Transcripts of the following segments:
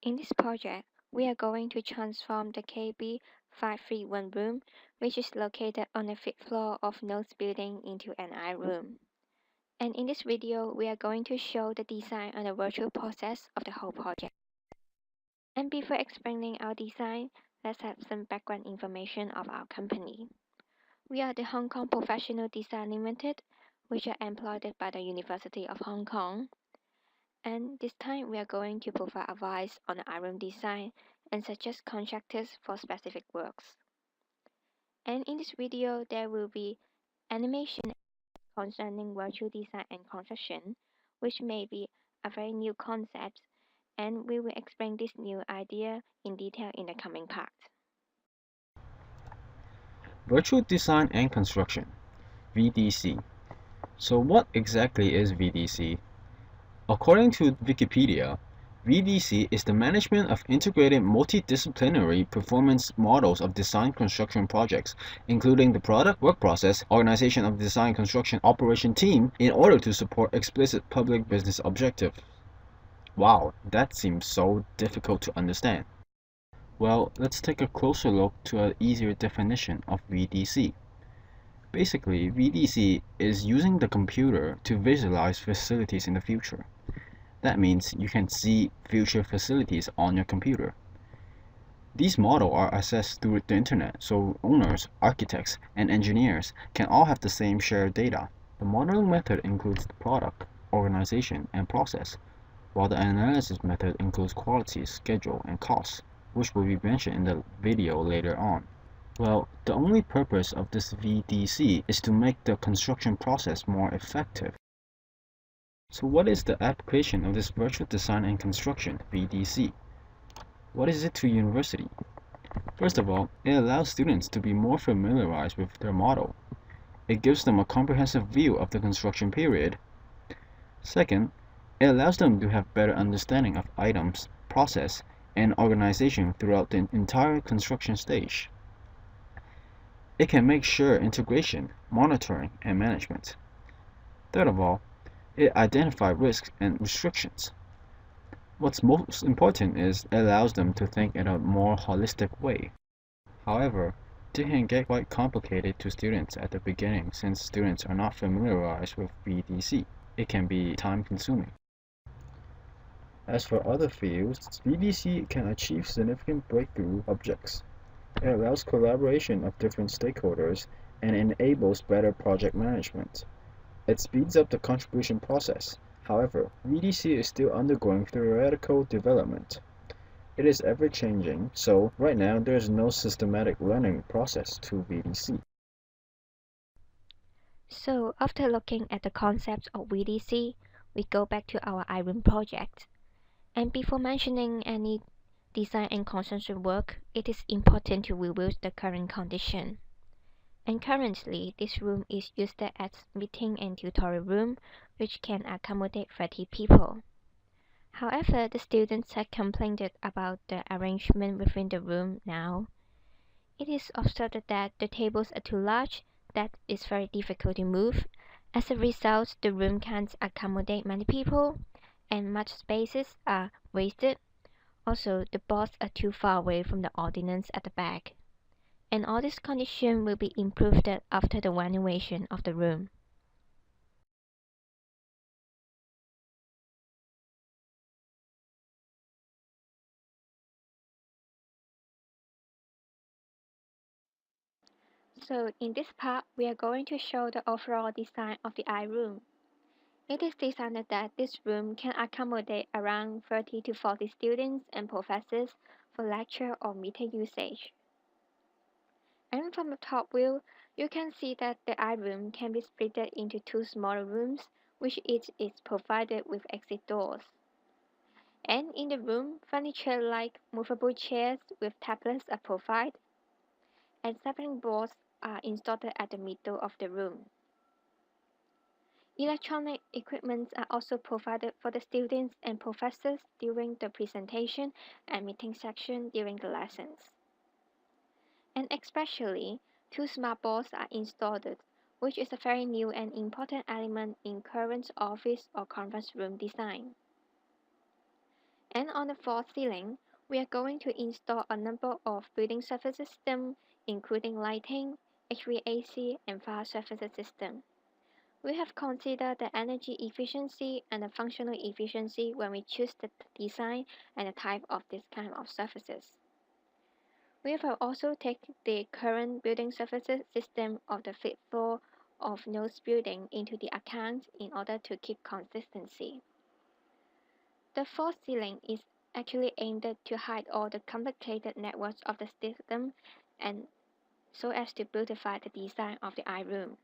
In this project, we are going to transform the KB531 room, which is located on the fifth floor of Notes building, into an iRoom. And in this video, we are going to show the design and the virtual process of the whole project. And before explaining our design, let's have some background information of our company. We are the Hong Kong Professional Design Limited, which are employed by the University of Hong Kong. And this time we are going to provide advice on the iRoom design and suggest contractors for specific works. And in this video, there will be animation concerning virtual design and construction, which may be a very new concept, and we will explain this new idea in detail in the coming part. Virtual Design and Construction, VDC. So what exactly is VDC? According to Wikipedia, VDC is the management of integrated multidisciplinary performance models of design construction projects, including the product, work process, organization of design construction operation team in order to support explicit public business objectives. Wow, that seems so difficult to understand. Well, let's take a closer look to an easier definition of VDC. Basically, VDC is using the computer to visualize facilities in the future. That means you can see future facilities on your computer. These models are accessed through the internet, so owners, architects, and engineers can all have the same shared data. The modeling method includes the product, organization, and process, while the analysis method includes quality, schedule, and cost, which will be mentioned in the video later on. Well, the only purpose of this VDC is to make the construction process more effective. So what is the application of this virtual design and construction, VDC? What is it to university? First of all, it allows students to be more familiarized with their model. It gives them a comprehensive view of the construction period. Second, it allows them to have better understanding of items, process, and organization throughout the entire construction stage. It can make sure integration, monitoring, and management. Third of all, it identifies risks and restrictions. What's most important is it allows them to think in a more holistic way. However, it can get quite complicated to students at the beginning since students are not familiarized with VDC. It can be time-consuming. As for other fields, VDC can achieve significant breakthrough objects. It allows collaboration of different stakeholders and enables better project management. It speeds up the contribution process. However, VDC is still undergoing theoretical development. It is ever-changing, so right now there is no systematic learning process to VDC. So after looking at the concepts of VDC, we go back to our iRoom project. And before mentioning any design and construction work, it is important to review the current condition. And currently, this room is used as meeting and tutorial room, which can accommodate 30 people. However, the students have complained about the arrangement within the room now. It is observed that the tables are too large, that is very difficult to move. As a result, the room can't accommodate many people, and much spaces are wasted. Also, the boards are too far away from the audience at the back. And all this condition will be improved after the renovation of the room. So in this part, we are going to show the overall design of the iRoom. It is designed that this room can accommodate around 30 to 40 students and professors for lecture or meeting usage. And from the top view, you can see that the iRoom can be split into two smaller rooms, which each is provided with exit doors. And in the room, furniture like movable chairs with tablets are provided, and seven boards are installed at the middle of the room. Electronic equipment are also provided for the students and professors during the presentation and meeting section during the lessons. And especially, two smart boards are installed, which is a very new and important element in current office or conference room design. And on the floor ceiling, we are going to install a number of building surface systems, including lighting, HVAC, and fire surface system. We have considered the energy efficiency and the functional efficiency when we choose the design and the type of this kind of surfaces. We have also taken the current building surfaces system of the fifth floor of nose building into the account in order to keep consistency. The false ceiling is actually aimed to hide all the complicated networks of the system and so as to beautify the design of the iRoom.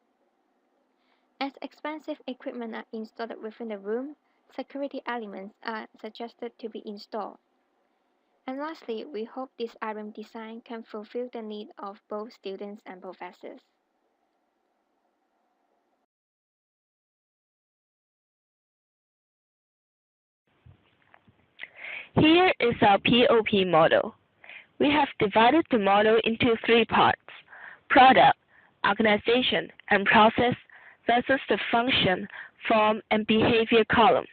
As expensive equipment are installed within the room, security elements are suggested to be installed. And lastly, we hope this iRoom design can fulfill the need of both students and professors. Here is our POP model. We have divided the model into three parts: product, organization, and process versus the function, form, and behavior column.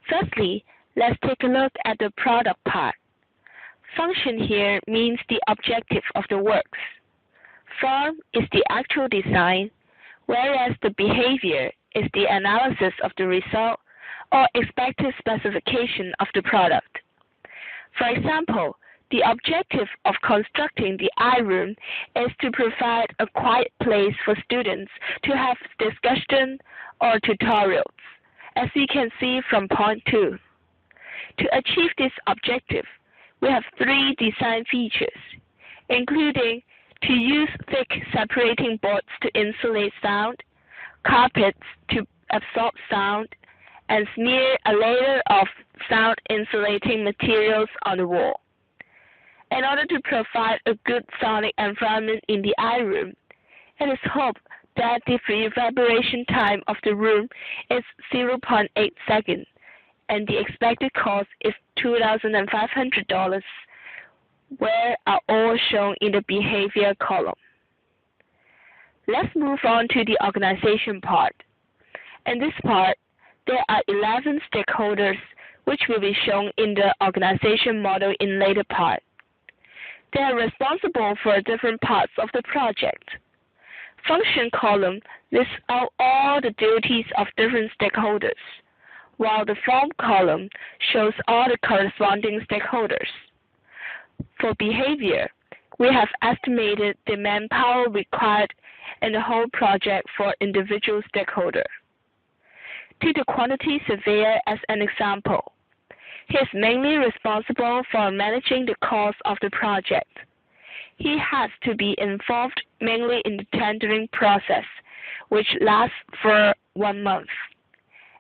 Firstly, let's take a look at the product part. Function here means the objective of the works. Form is the actual design, whereas the behavior is the analysis of the result or expected specification of the product. For example, the objective of constructing the iRoom is to provide a quiet place for students to have discussion or tutorials, as we can see from point 2. To achieve this objective, we have three design features, including to use thick separating boards to insulate sound, carpets to absorb sound, and smear a layer of sound insulating materials on the wall. In order to provide a good sonic environment in the iRoom, it is hoped that the reverberation time of the room is 0.8 seconds, and the expected cost is $2,500, where are all shown in the behavior column. Let's move on to the organization part. In this part, there are 11 stakeholders which will be shown in the organization model in later part. They are responsible for different parts of the project. Function column lists out all the duties of different stakeholders, while the form column shows all the corresponding stakeholders. For behavior, we have estimated the manpower required in the whole project for individual stakeholder. Take the quantity surveyor as an example. He is mainly responsible for managing the cost of the project. He has to be involved mainly in the tendering process, which lasts for 1 month.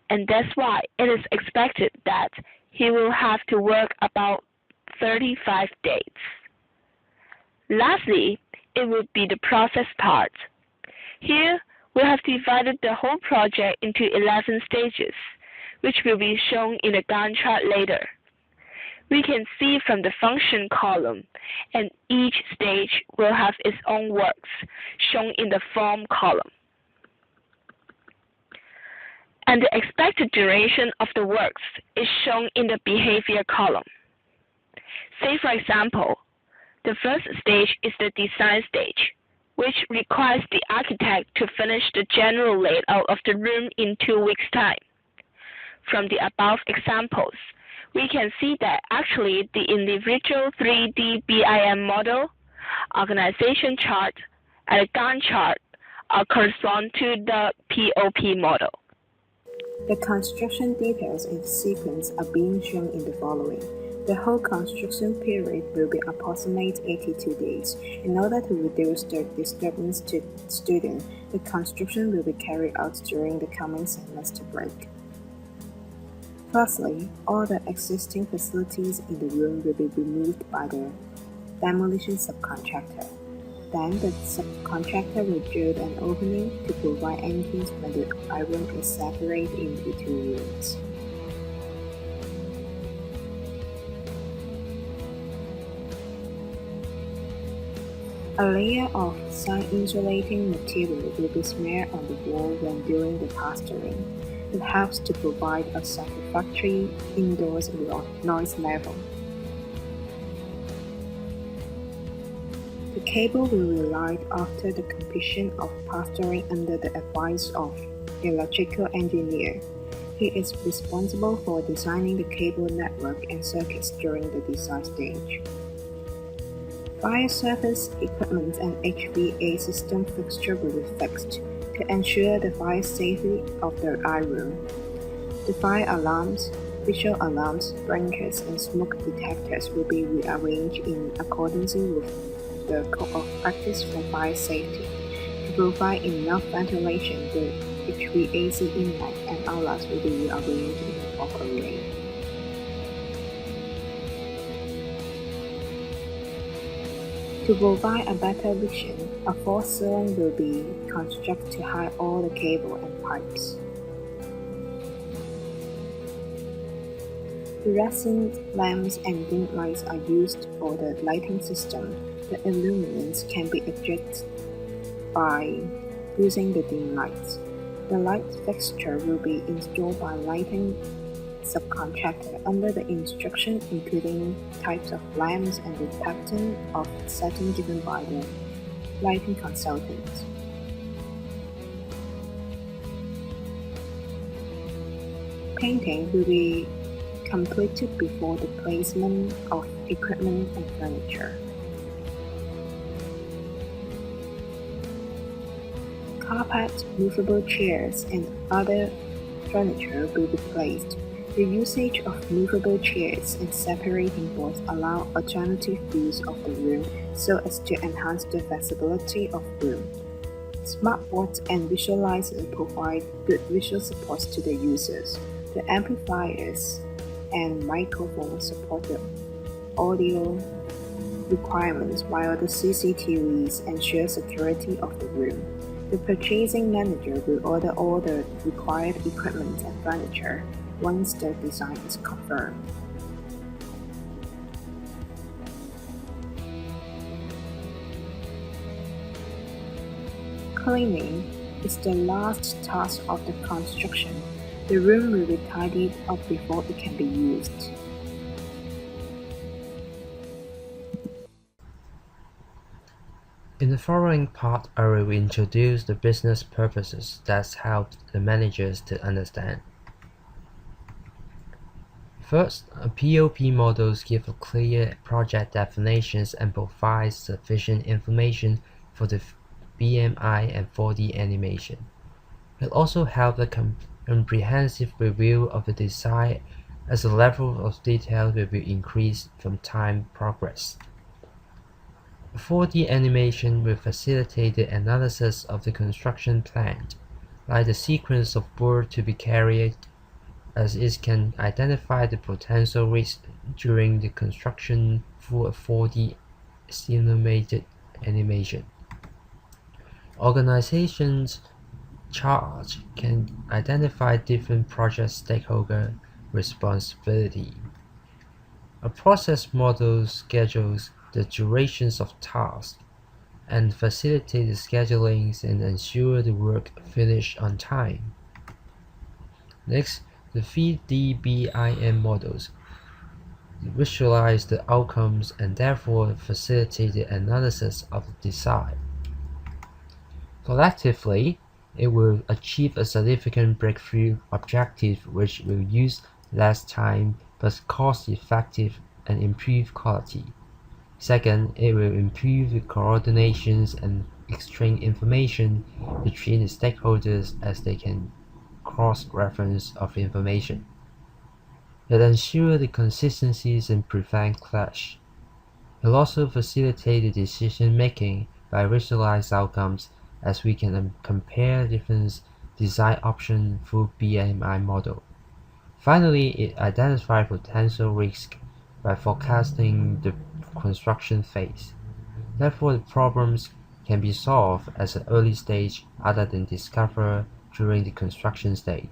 And that's why it is expected that he will have to work about 35 days. Lastly, it would be the process part. Here, we have divided the whole project into 11 stages, which will be shown in the Gantt chart later. We can see from the function column, and each stage will have its own works, shown in the form column. And the expected duration of the works is shown in the behavior column. Say, for example, the first stage is the design stage, which requires the architect to finish the general layout of the room in 2 weeks' time. From the above examples, we can see that actually the individual 3D BIM model, organization chart, and Gantt chart correspond to the POP model. The construction details in the sequence are being shown in the following. The whole construction period will be approximately 82 days. In order to reduce the disturbance to students, the construction will be carried out during the coming semester break. Firstly, all the existing facilities in the room will be removed by the demolition subcontractor. Then the subcontractor will drill an opening to provide entrance when the iRoom is separated into 2 rooms. A layer of sound insulating material will be smeared on the wall when doing the plastering. It helps to provide a satisfactory indoors noise level. The cable will be relied after the completion of pastoring under the advice of electrical engineer. He is responsible for designing the cable network and circuits during the design stage. Fire service equipment and HVA system fixture will be fixed to ensure the fire safety of the iRoom. The fire alarms, visual alarms, blinkers, and smoke detectors will be rearranged in accordance with the Code of Practice for Fire Safety. To provide enough ventilation, the HVAC inlet and outlets will be rearranged in the proper way. To provide a better vision, a fourth ceiling will be constructed to hide all the cable and pipes. Fluorescent lamps and dim lights are used for the lighting system. The illuminants can be adjusted by using the dim lights. The light fixture will be installed by lighting subcontractor under the instruction including types of lamps and the pattern of setting given by the lighting consultant. Painting will be completed before the placement of equipment and furniture. Carpet, movable chairs, and other furniture will be placed. The usage of movable chairs and separating boards allow alternative views of the room so as to enhance the visibility of room. Smart boards and visualizers provide good visual support to the users. The amplifiers and microphones support the audio requirements while the CCTVs ensure security of the room. The purchasing manager will order all the required equipment and furniture once the design is confirmed. Cleaning is the last task of the construction. The room will be tidied up before it can be used. In the following part, I will introduce the business purposes that help the managers to understand. First, POP models give clear project definitions and provide sufficient information for the BMI and 4D animation. It also helps a comprehensive review of the design as the level of detail will be increased from time progress. 4D animation will facilitate the analysis of the construction plan, like the sequence of work to be carried, as it can identify the potential risks during the construction through a 4D simulated animation. Organizations charge can identify different project stakeholder responsibility. A process model schedules the durations of tasks and facilitate the scheduling and ensure the work finished on time. Next, the 3D BIM models visualize the outcomes and therefore facilitate the analysis of the design. Collectively, it will achieve a significant breakthrough objective which will use less time but cost-effective and improve quality. Second, it will improve the coordinations and exchange information between the stakeholders as they can cross-reference of information. It ensures the consistencies and prevent clash. It will also facilitate the decision-making by visualized outcomes as we can compare different design options through BMI model. Finally, it identifies potential risks by forecasting the construction phase. Therefore, the problems can be solved at an early stage rather than discovered during the construction stage,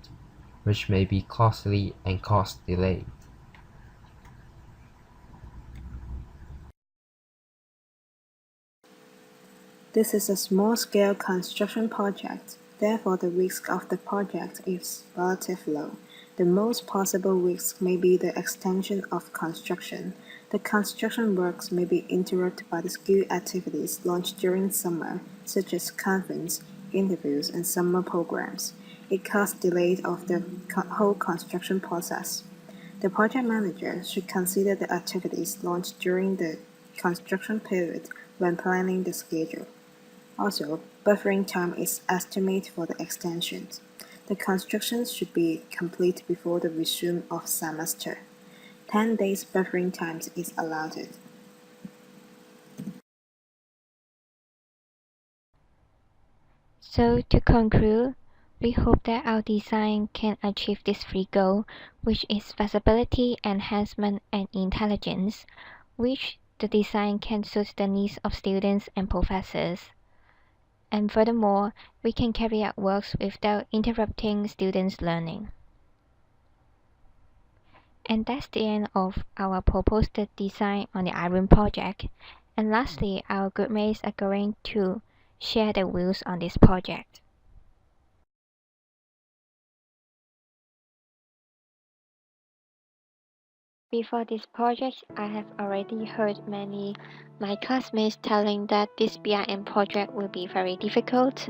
which may be costly and cause delay. This is a small-scale construction project. Therefore, the risk of the project is relatively low. The most possible risk may be the extension of construction. The construction works may be interrupted by the school activities launched during summer, such as conference, interviews, and summer programs. It causes delays of the whole construction process. The project manager should consider the activities launched during the construction period when planning the schedule. Also, buffering time is estimated for the extensions. The construction should be complete before the resume of semester. 10 days buffering time is allowed. So to conclude, we hope that our design can achieve this three goals, which is flexibility, enhancement, and intelligence, which the design can suit the needs of students and professors. And furthermore, we can carry out works without interrupting students' learning. And that's the end of our proposed design on the iRoom project. And lastly, our groupmates are going to share their views on this project. Before this project, I have already heard my classmates telling that this BIM project will be very difficult.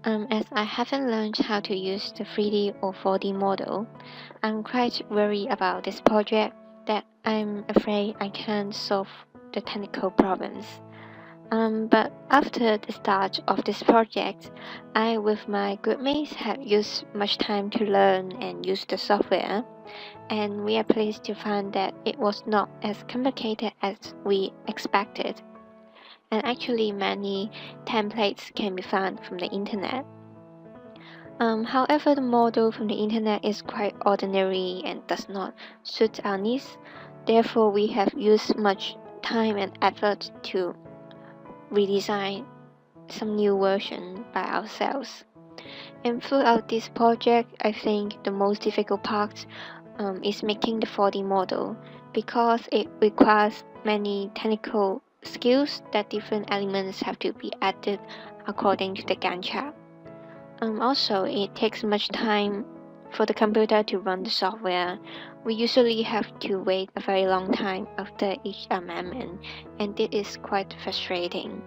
As I haven't learned how to use the 3D or 4D model, I'm quite worried about this project that I'm afraid I can't solve the technical problems. But after the start of this project, I with my groupmates have used much time to learn and use the software, and we are pleased to find that it was not as complicated as we expected. And actually many templates can be found from the internet. However, the model from the internet is quite ordinary and does not suit our needs. Therefore, we have used much time and effort to redesign some new version by ourselves. And throughout this project, I think the most difficult part is making the 4D model because it requires many technical skills that different elements have to be added according to the Gantt chart. Also, it takes much time for the computer to run the software. We usually have to wait a very long time after each amendment, and it is quite frustrating.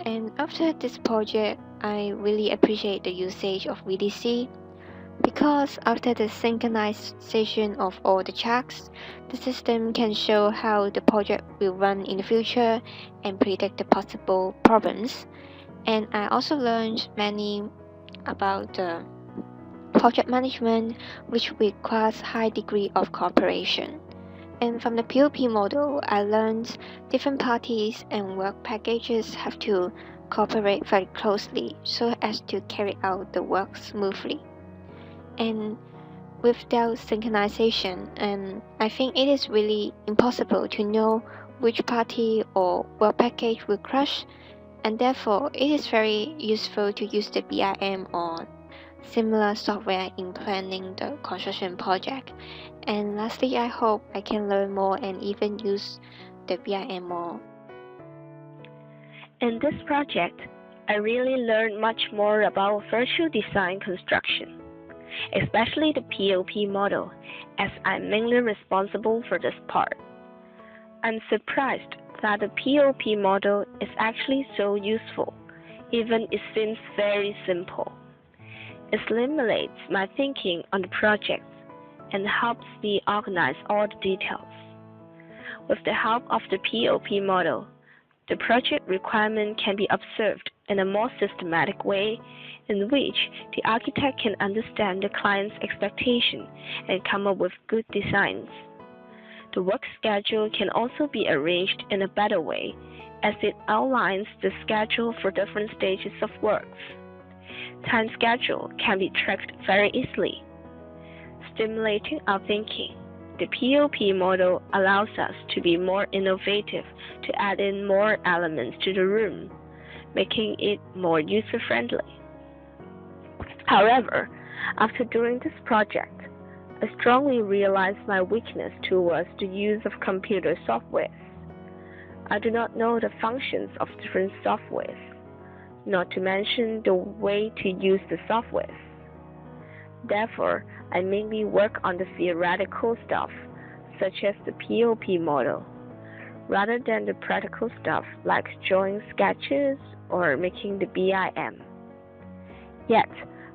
And after this project, I really appreciate the usage of VDC because after the synchronization of all the charts, the system can show how the project will run in the future and predict the possible problems. And I also learned many about the project management, which requires high degree of cooperation. And from the POP model, I learned different parties and work packages have to cooperate very closely so as to carry out the work smoothly. And without synchronization, and I think it is really impossible to know which party or work package will crash, and therefore it is very useful to use the BIM or similar software in planning the construction project. And lastly, I hope I can learn more and even use the BIM more. In this project, I really learned much more about virtual design construction, especially the POP model, as I'm mainly responsible for this part. I'm surprised that the POP model is actually so useful, even it seems very simple. It stimulates my thinking on the project and helps me organize all the details. With the help of the POP model, the project requirement can be observed in a more systematic way in which the architect can understand the client's expectation and come up with good designs. The work schedule can also be arranged in a better way as it outlines the schedule for different stages of works. Time schedule can be tracked very easily. Stimulating our thinking, the POP model allows us to be more innovative to add in more elements to the room, making it more user-friendly. However, after doing this project, I strongly realized my weakness towards the use of computer software. I do not know the functions of different softwares, not to mention the way to use the software. Therefore, I mainly work on the theoretical stuff, such as the POP model, rather than the practical stuff like drawing sketches or making the BIM. Yet,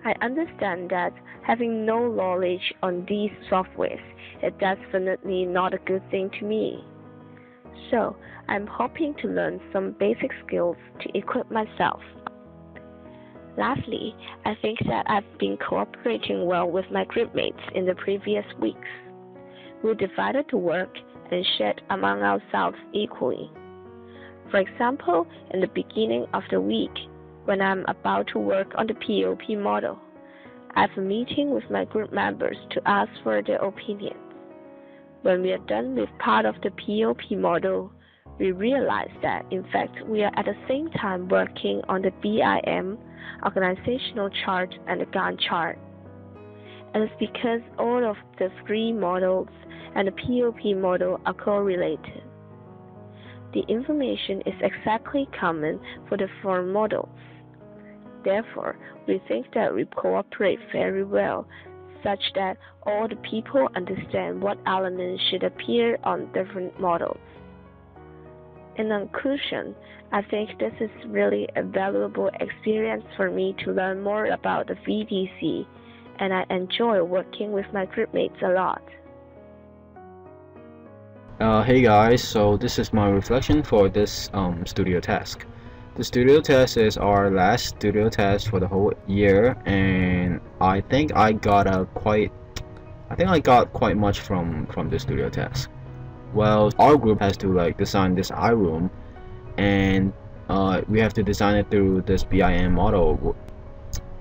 I understand that having no knowledge on these softwares is definitely not a good thing to me. So, I'm hoping to learn some basic skills to equip myself. Lastly, I think that I've been cooperating well with my groupmates in the previous weeks. We divided the work and shared among ourselves equally. For example, in the beginning of the week, when I'm about to work on the POP model, I have a meeting with my group members to ask for their opinions. When we are done with part of the POP model, we realize that in fact we are at the same time working on the BIM, organizational chart, and the Gantt chart. And it's because all of the three models and the POP model are correlated. The information is exactly common for the four models. Therefore, we think that we cooperate very well, such that all the people understand what elements should appear on different models. In conclusion, I think this is really a valuable experience for me to learn more about the VDC, and I enjoy working with my groupmates a lot. Hey guys, so this is my reflection for this studio task. The studio test is our last studio test for the whole year, and I think I got quite much from the studio test. Well, our group has to like design this iRoom, and we have to design it through this BIM model.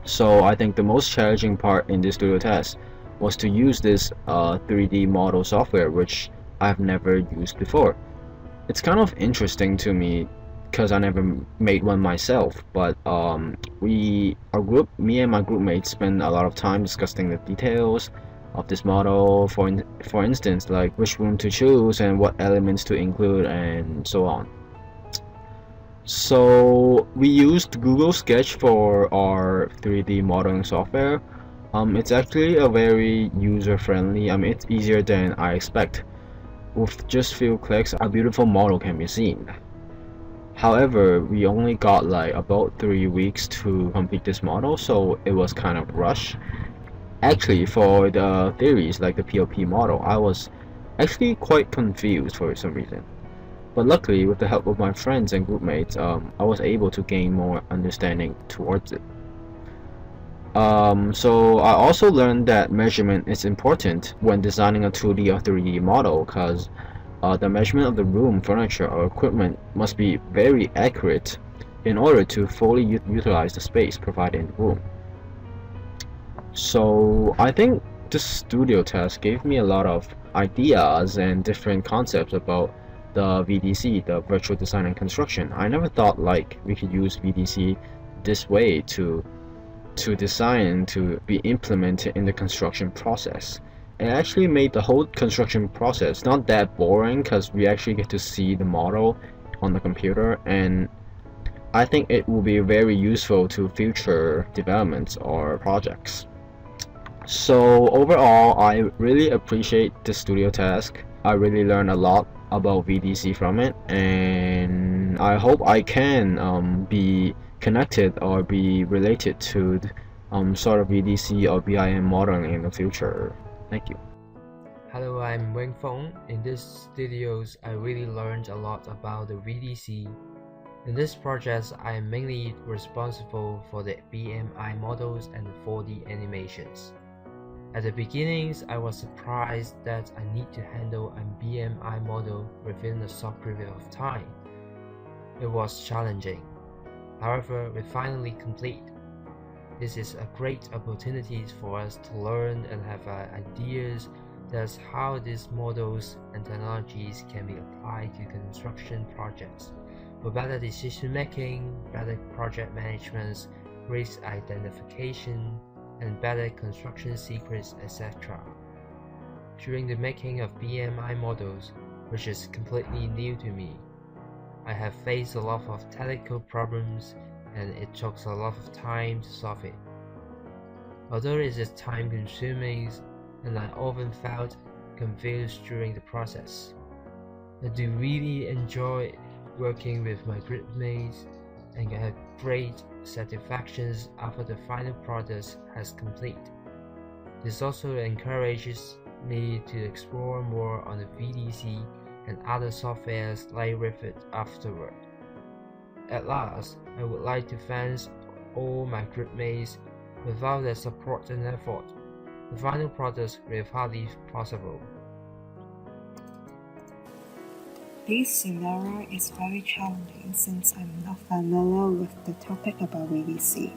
So I think the most challenging part in this studio test was to use this 3D model software, which I've never used before. It's kind of interesting to me because I never made one myself, but me and my group mates spend a lot of time discussing the details of this model, for instance, like which room to choose and what elements to include and so on. So we used Google Sketch for our 3D modeling software. It's actually a very user-friendly, it's easier than I expect. With just few clicks, a beautiful model can be seen. However, we only got like about 3 weeks to complete this model, so it was kind of rushed. Actually, for the theories like the POP model, I was actually quite confused for some reason. But luckily, with the help of my friends and groupmates, I was able to gain more understanding towards it. So I also learned that measurement is important when designing a 2D or 3D model, because the measurement of the room, furniture, or equipment must be very accurate in order to fully utilize the space provided in the room. So I think this studio test gave me a lot of ideas and different concepts about the VDC, the virtual design and construction. I never thought like we could use VDC this way to design to be implemented in the construction process. It actually made the whole construction process not that boring because we actually get to see the model on the computer, and I think it will be very useful to future developments or projects. So overall, I really appreciate the studio task. I really learned a lot about VDC from it, and I hope I can be connected or be related to sort of VDC or BIM modeling in the future. Thank you. Hello, I'm Wing Feng. In these studios, I really learned a lot about the VDC. In this project, I am mainly responsible for the BMI models and 4D animations. At the beginnings, I was surprised that I need to handle a BMI model within a short period of time. It was challenging. However, we finally complete. This is a great opportunity for us to learn and have ideas that's how these models and technologies can be applied to construction projects for better decision making, better project management, risk identification, and better construction secrets, etc. During the making of BMI models, which is completely new to me, I have faced a lot of technical problems and it took a lot of time to solve it. Although it is time-consuming, and I often felt confused during the process, I do really enjoy working with my groupmates and get great satisfactions after the final product has completed. This also encourages me to explore more on the VDC and other softwares like Revit afterward. At last, I would like to thank all my groupmates. Without their support and effort, the final product will hardly be possible. This scenario is very challenging since I'm not familiar with the topic about VDC.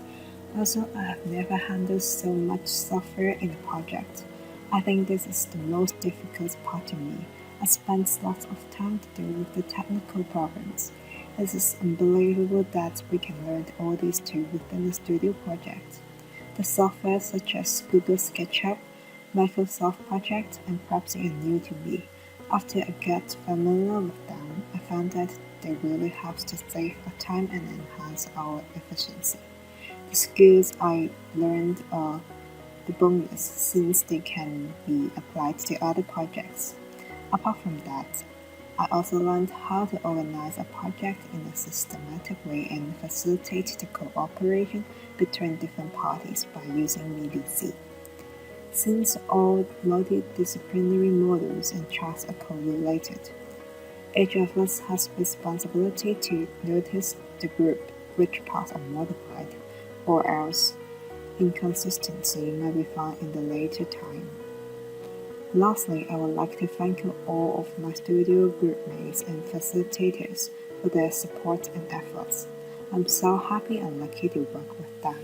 Also, I have never handled so much software in a project. I think this is the most difficult part to me. I spent lots of time to deal with the technical problems. It is unbelievable that we can learn all these tools within a studio project. The software such as Google SketchUp, Microsoft Project, and perhaps even new to me. After I got familiar with them, I found that they really help to save our time and enhance our efficiency. The skills I learned are the bonus since they can be applied to other projects. Apart from that, I also learned how to organize a project in a systematic way and facilitate the cooperation between different parties by using VDC. Since all multidisciplinary models and charts are correlated, each of us has responsibility to notice the group which parts are modified, or else inconsistency may be found in the later time. Lastly, I would like to thank all of my studio groupmates and facilitators for their support and efforts. I'm so happy and lucky to work with them.